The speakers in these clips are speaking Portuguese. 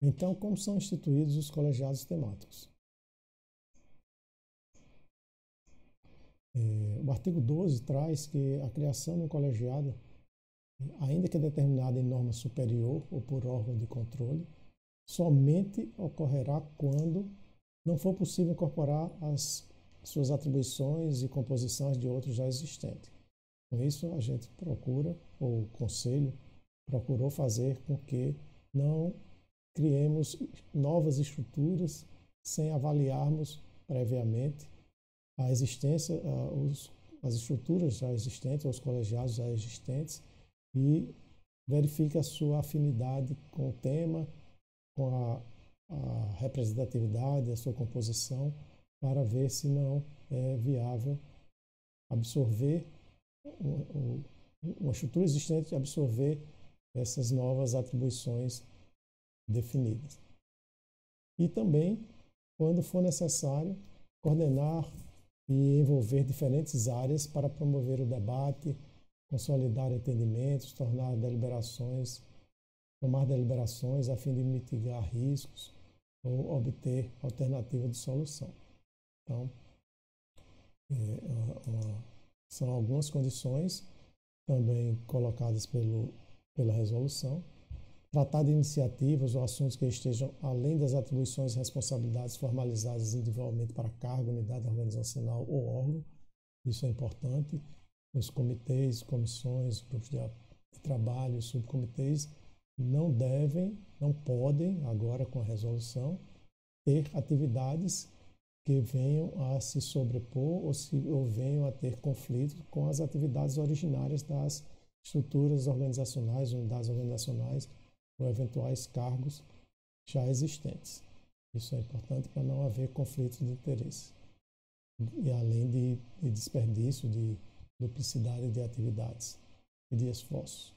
Então, como são instituídos os colegiados temáticos? O artigo 12 traz que a criação de um colegiado, ainda que determinada em norma superior ou por órgão de controle, somente ocorrerá quando não for possível incorporar as suas atribuições e composições de outros já existentes. Com isso, a gente procura, ou o Conselho procurou fazer com que não criemos novas estruturas sem avaliarmos previamente a existência, as estruturas já existentes, os colegiados já existentes, e verifique a sua afinidade com o tema, com a representatividade, a sua composição, para ver se não é viável absorver uma estrutura existente, absorver essas novas atribuições definidas. E também, quando for necessário, coordenar e envolver diferentes áreas para promover o debate, consolidar entendimentos, tomar deliberações a fim de mitigar riscos ou obter alternativa de solução. Então, são algumas condições também colocadas pela resolução. Tratar de iniciativas ou assuntos que estejam além das atribuições e responsabilidades formalizadas individualmente para cargo, unidade organizacional ou órgão. Isso é importante. Os comitês, comissões, grupos de trabalho, subcomitês não podem, agora com a resolução, ter atividades que venham a se sobrepor ou venham a ter conflito com as atividades originárias das estruturas organizacionais, unidades organizacionais ou eventuais cargos já existentes. Isso é importante para não haver conflito de interesse. E além de desperdício, de duplicidade de atividades e de esforços.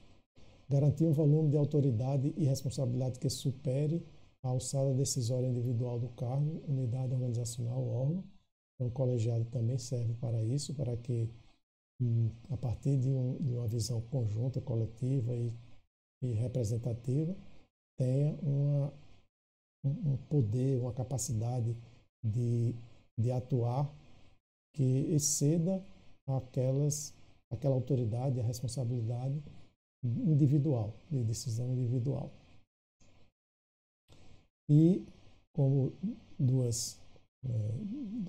Garantir um volume de autoridade e responsabilidade que supere a alçada decisória individual do cargo, unidade organizacional ou órgão. Então, o colegiado também serve para isso, para que, a partir de uma visão conjunta, coletiva e representativa, tenha um poder, uma capacidade de atuar que exceda aquela autoridade, a responsabilidade individual, de decisão individual. E, como duas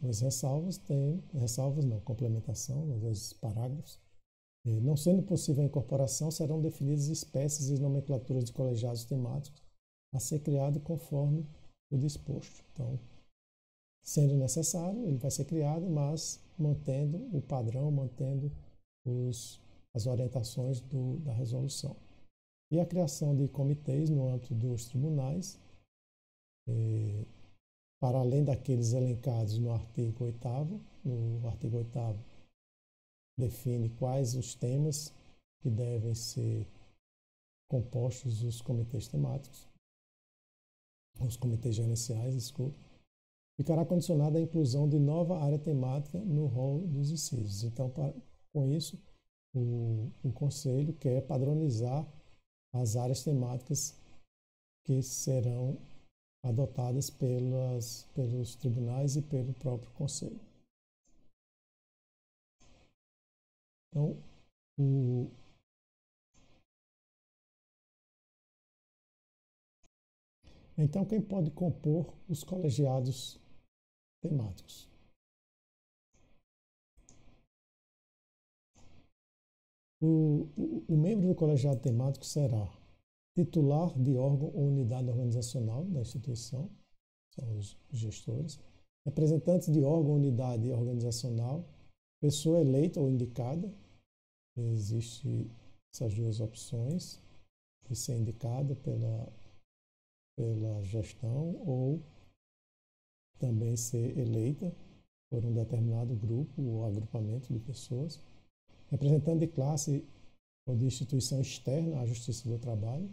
ressalvas, complementação, dois parágrafos. Não sendo possível a incorporação, serão definidas espécies e nomenclaturas de colegiados temáticos a ser criado conforme o disposto. Então, sendo necessário, ele vai ser criado, mas mantendo o padrão, mantendo as orientações da resolução. E a criação de comitês no âmbito dos tribunais, para além daqueles elencados no artigo 8º, o artigo 8º define quais os temas que devem ser compostos os comitês temáticos, os comitês gerenciais, desculpa. Ficará condicionada a inclusão de nova área temática no rol dos incisos. Então, com isso, o Conselho quer padronizar as áreas temáticas que serão adotadas pelos tribunais e pelo próprio Conselho. Então, quem pode compor os colegiados temáticos? O membro do colegiado temático será titular de órgão ou unidade organizacional da instituição, são os gestores, representantes de órgão, unidade organizacional, pessoa eleita ou indicada, existem essas duas opções, de ser indicada pela gestão ou também ser eleita por um determinado grupo ou agrupamento de pessoas, representante de classe ou de instituição externa à Justiça do Trabalho.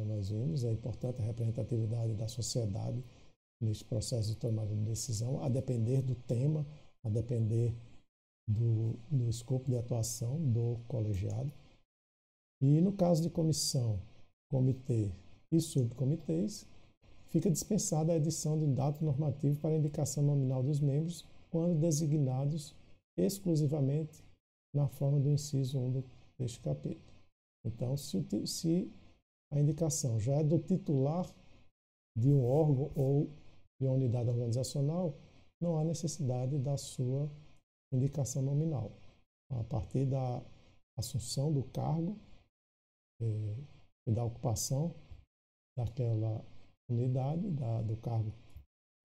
Nós vimos, é importante a representatividade da sociedade neste processo de tomada de decisão, a depender do tema, a depender do escopo de atuação do colegiado. E no caso de comissão, comitê e subcomitês, fica dispensada a edição de dados normativos para indicação nominal dos membros quando designados exclusivamente na forma do inciso 1 deste capítulo. Então, se a indicação já é do titular de um órgão ou de uma unidade organizacional, não há necessidade da sua indicação nominal. A partir da assunção do cargo e da ocupação daquela unidade, do cargo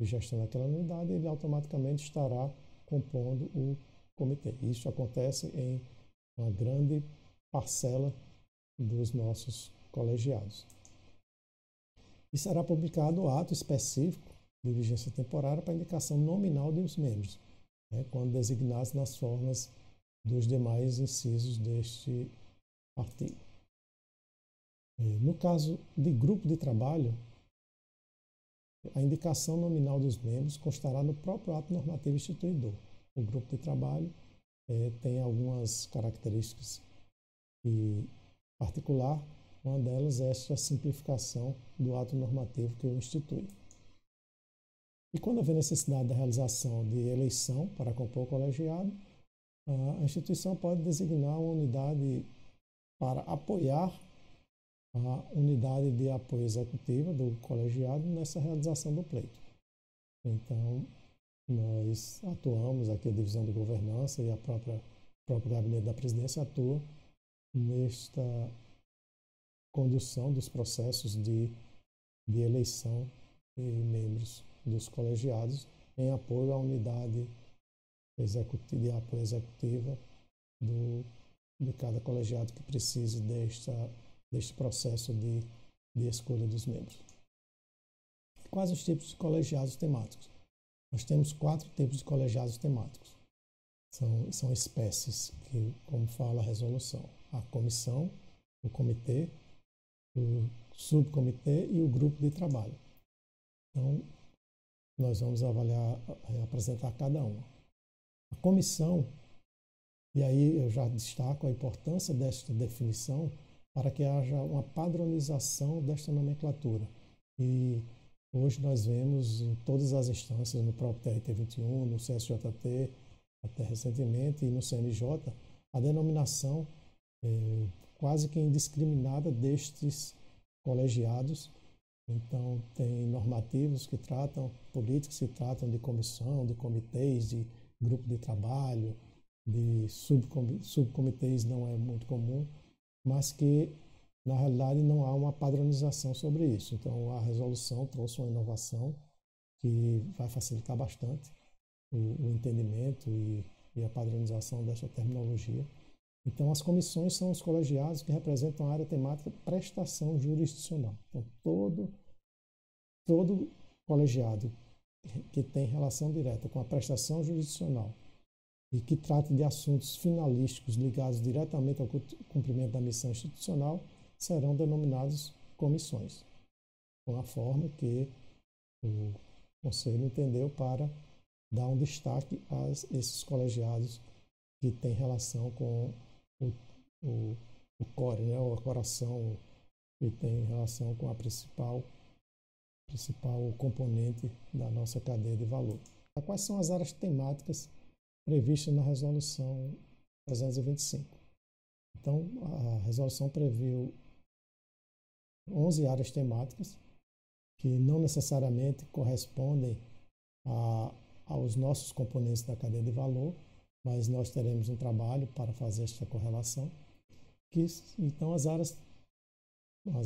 de gestão daquela unidade, ele automaticamente estará compondo o comitê. Isso acontece em uma grande parcela dos nossos colegiados. E será publicado o ato específico de vigência temporária para indicação nominal dos membros, quando designados nas formas dos demais incisos deste artigo. No caso de grupo de trabalho, a indicação nominal dos membros constará no próprio ato normativo instituidor. O grupo de trabalho tem algumas características e particular, uma delas é esta simplificação do ato normativo que o institui. E quando houver necessidade da realização de eleição para compor o colegiado, a instituição pode designar uma unidade para apoiar a unidade de apoio executiva do colegiado nessa realização do pleito. Então, nós atuamos aqui, a divisão de governança e o próprio gabinete da presidência atua nesta condução dos processos de eleição de membros dos colegiados em apoio à unidade de apoio executiva de cada colegiado que precise deste processo de escolha dos membros. Quais os tipos de colegiados temáticos? Nós temos 4 tipos de colegiados temáticos. São espécies que, como fala a resolução, a comissão, o comitê, o subcomitê e o grupo de trabalho. Então, nós vamos avaliar e apresentar cada uma. A comissão, e aí eu já destaco a importância desta definição para que haja uma padronização desta nomenclatura. E hoje nós vemos em todas as instâncias, no próprio TRT21, no CSJT, até recentemente, e no CNJ, a denominação quase que indiscriminada destes colegiados. Então, tem normativos que tratam, políticos que tratam de comissão, de comitês, de grupo de trabalho, de subcomitês não é muito comum, mas que, na realidade, não há uma padronização sobre isso. Então, a resolução trouxe uma inovação que vai facilitar bastante o entendimento e a padronização dessa terminologia. Então, as comissões são os colegiados que representam a área temática prestação jurisdicional. Então, todo colegiado que tem relação direta com a prestação jurisdicional e que trata de assuntos finalísticos ligados diretamente ao cumprimento da missão institucional serão denominados comissões, com a forma que o Conselho entendeu para dar um destaque a esses colegiados que têm relação com o core, o coração, que tem relação com a principal componente da nossa cadeia de valor. Quais são as áreas temáticas previstas na resolução 325? Então, a resolução previu 11 áreas temáticas que não necessariamente correspondem aos nossos componentes da cadeia de valor, mas nós teremos um trabalho para fazer esta correlação. Então, as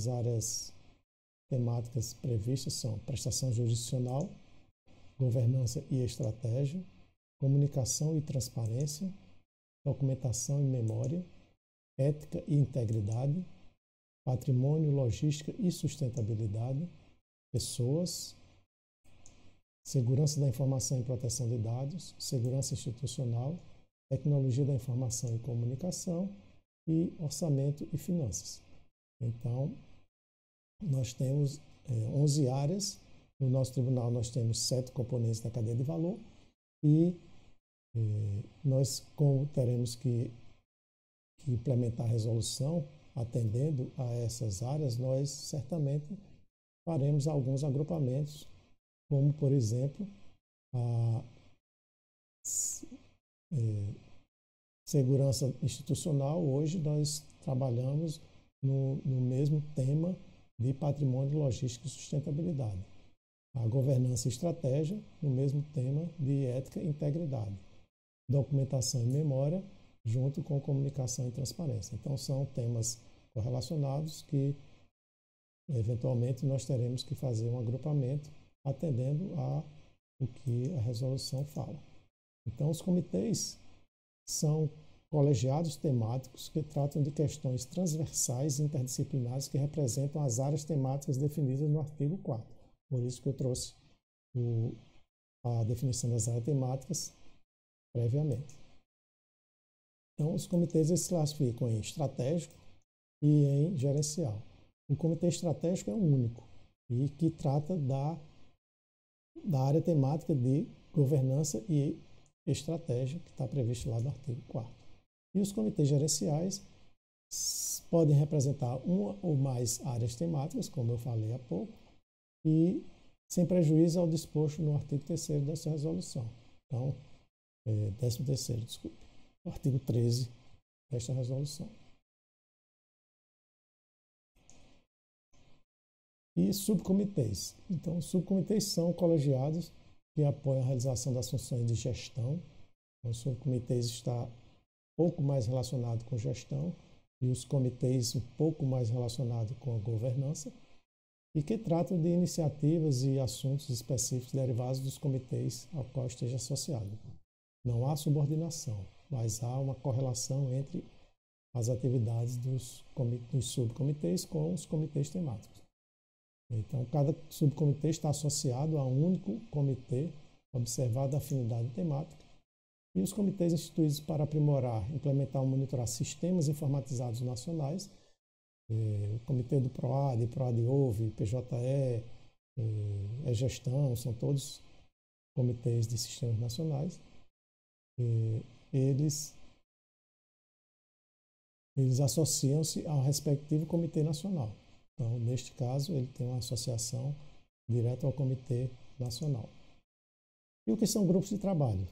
áreas temáticas previstas são prestação jurisdicional, governança e estratégia, comunicação e transparência, documentação e memória, ética e integridade, patrimônio, logística e sustentabilidade, pessoas, segurança da informação e proteção de dados, segurança institucional, tecnologia da informação e comunicação e orçamento e finanças. Então, nós temos 11 áreas. No nosso tribunal, nós temos 7 componentes da cadeia de valor e nós, como teremos que implementar a resolução atendendo a essas áreas, nós certamente faremos alguns agrupamentos, como, por exemplo, a segurança institucional. Hoje nós trabalhamos no mesmo tema de patrimônio, logística e sustentabilidade. A governança e estratégia, no mesmo tema de ética e integridade. Documentação e memória, junto com comunicação e transparência. Então, são temas correlacionados que, eventualmente, nós teremos que fazer um agrupamento atendendo a o que a resolução fala. Então, os comitês são colegiados temáticos que tratam de questões transversais e interdisciplinares que representam as áreas temáticas definidas no artigo 4º. Por isso que eu trouxe a definição das áreas temáticas previamente. Então, os comitês se classificam em estratégico e em gerencial. O comitê estratégico é um único e que trata da área temática de governança e estratégia que está previsto lá no artigo 4º. E os comitês gerenciais podem representar uma ou mais áreas temáticas, como eu falei há pouco, e sem prejuízo ao disposto no artigo 3º dessa resolução. Então, 13º, desculpe, o artigo 13 desta resolução. E subcomitês. Então, os subcomitês são colegiados que apoiam a realização das funções de gestão. Então, os subcomitês está um pouco mais relacionado com gestão e os comitês um pouco mais relacionado com a governança e que tratam de iniciativas e assuntos específicos derivados dos comitês ao qual esteja associado. Não há subordinação, mas há uma correlação entre as atividades dos subcomitês com os comitês temáticos. Então, cada subcomitê está associado a um único comitê, observada a afinidade temática, e os comitês instituídos para aprimorar, implementar ou monitorar sistemas informatizados nacionais, o comitê do PROAD, PROAD-OVE, PJE, gestão, são todos comitês de sistemas nacionais. Eles associam-se ao respectivo comitê nacional. Então, neste caso, ele tem uma associação direta ao Comitê Nacional. E o que são grupos de trabalho?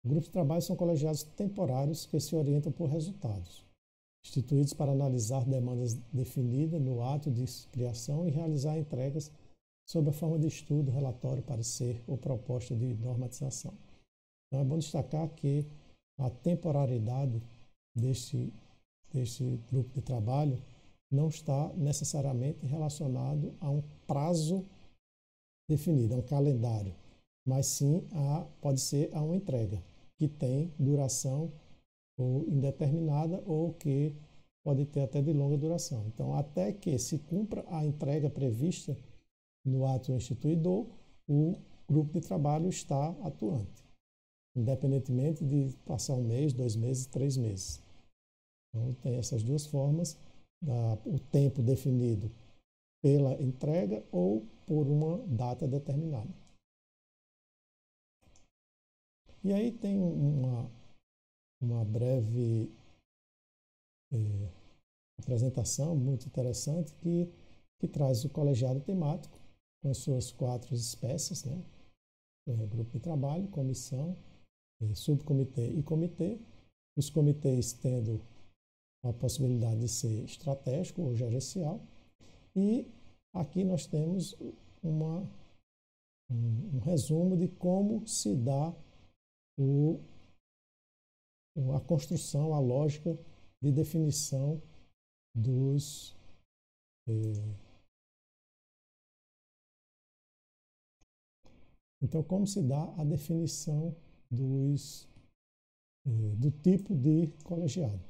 Grupos de trabalho são colegiados temporários que se orientam por resultados, instituídos para analisar demandas definidas no ato de criação e realizar entregas sob a forma de estudo, relatório, parecer ou proposta de normatização. Então, é bom destacar que a temporariedade deste grupo de trabalho não está necessariamente relacionado a um prazo definido, a um calendário, mas sim pode ser a uma entrega, que tem duração ou indeterminada ou que pode ter até de longa duração. Então, até que se cumpra a entrega prevista no ato instituidor, o grupo de trabalho está atuante, independentemente de passar 1 mês, 2 meses, 3 meses. Então, tem essas duas formas. O tempo definido pela entrega ou por uma data determinada. E aí tem uma breve apresentação muito interessante que traz o colegiado temático com as suas 4 espécies, né? Grupo de trabalho, comissão, subcomitê e comitê. Os comitês tendo a possibilidade de ser estratégico ou gerencial. E aqui nós temos um resumo de como se dá a construção, a lógica de definição dos Então, como se dá a definição do tipo de colegiado?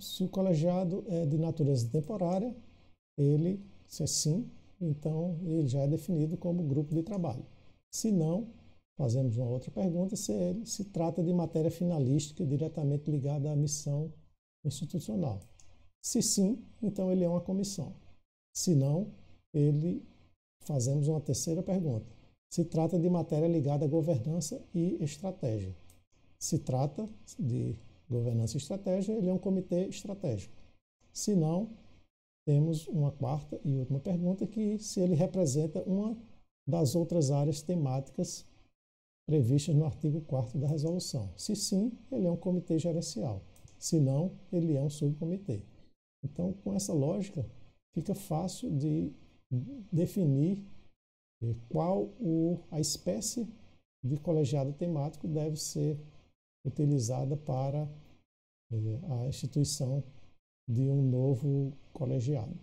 Se o colegiado é de natureza temporária, se é sim, então ele já é definido como grupo de trabalho. Se não, fazemos uma outra pergunta, se ele se trata de matéria finalística diretamente ligada à missão institucional. Se sim, então ele é uma comissão. Se não, fazemos uma terceira pergunta. Se trata de matéria ligada à governança e estratégia. Se trata de governança e estratégia, ele é um comitê estratégico. Se não, temos uma quarta e última pergunta, que se ele representa uma das outras áreas temáticas previstas no artigo 4º da resolução. Se sim, ele é um comitê gerencial. Se não, ele é um subcomitê. Então, com essa lógica, fica fácil de definir qual a espécie de colegiado temático deve ser utilizada para a instituição de um novo colegiado.